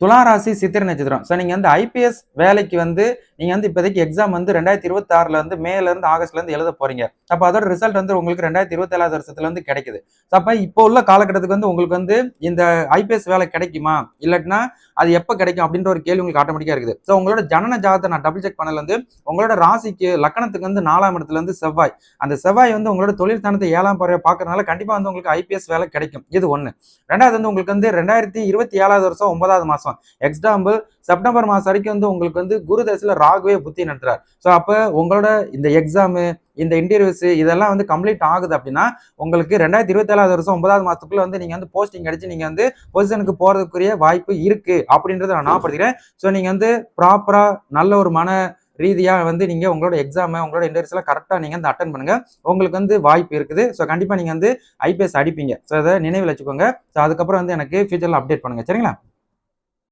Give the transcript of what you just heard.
துலா ராசி சித்திரை நட்சத்திரம். ஸோ நீங்க வந்து ஐபிஎஸ் வேலைக்கு வந்து நீங்க வந்து இப்போதைக்கு எக்ஸாம் வந்து 2026ல வந்து மேல இருந்து ஆகஸ்ட்ல இருந்து எழுத போறீங்க. அப்ப அதோட ரிசல்ட் வந்து உங்களுக்கு 2027 வருஷத்துல வந்து கிடைக்குது. அப்ப இப்போ உள்ள காலகட்டத்துக்கு வந்து உங்களுக்கு வந்து இந்த ஐபிஎஸ் வேலை கிடைக்குமா? இல்லாட்டினா அது எப்ப கிடைக்கும் அப்படின்ற ஒரு கேள்வி உங்களுக்கு ஆட்டோமேட்டிக்கா இருக்குது. ஸோ உங்களோட ஜனன ஜாதகத்தை நான் டபுள் செக் பண்ணல வந்து உங்களோட ராசிக்கு லக்கணத்துக்கு வந்து 4ஆம் இடத்துல வந்து செவ்வாய். அந்த செவ்வாய் வந்து உங்களோட தொழில் ஸ்தானத்தை 7ஆம் பார்வையா பார்க்கறதுனால கண்டிப்பா வந்து உங்களுக்கு ஐபிஎஸ் வேலை கிடைக்கும். இது ஒண்ணு. 2வது வந்து உங்களுக்கு வந்து 2027 வருஷம் 9வது மாசம் எக்ஸாம்பிள் செப்டம்பர் மாசம் வரைக்கும் வந்து உங்களுக்கு வந்து குரு தசையில ராகுவே புத்தி நடத்துறாரு. ஸோ அப்ப உங்களோட இந்த எக்ஸாமு இந்த இன்டர்வியூஸ் இதெல்லாம் வந்து கம்ப்ளீட் ஆகுது அப்படின்னா உங்களுக்கு 2027 வருஷம் 9வது மாசத்துக்குள்ள வந்து நீங்க வந்து போஸ்டிங் அடிச்சு நீங்க வந்து பொசிஷனுக்கு போறதுக்குரிய வாய்ப்பு இருக்கு அப்படின்றத நான் ஞாபகப்படுத்துறேன். ஸோ நீங்க வந்து ப்ராப்பரா நல்ல ஒரு மன ரீதியா வந்து நீங்க உங்களோட எக்ஸாம் உங்களோட இன்டர்வியூஸ் எல்லாம் கரெக்டா நீங்க வந்து அட்டன் பண்ணுங்க. உங்களுக்கு வந்து வாய்ப்பு இருக்குது. ஸோ கண்டிப்பா நீங்க வந்து ஐபிஎஸ் அடிப்பீங்க. ஸோ அதை நினைவில் வச்சுக்கோங்க. ஸோ அதுக்கப்புறம் வந்து எனக்கு ஃபியூச்சர்ல அப்டேட் பண்ணுங்க. சரிங்களா?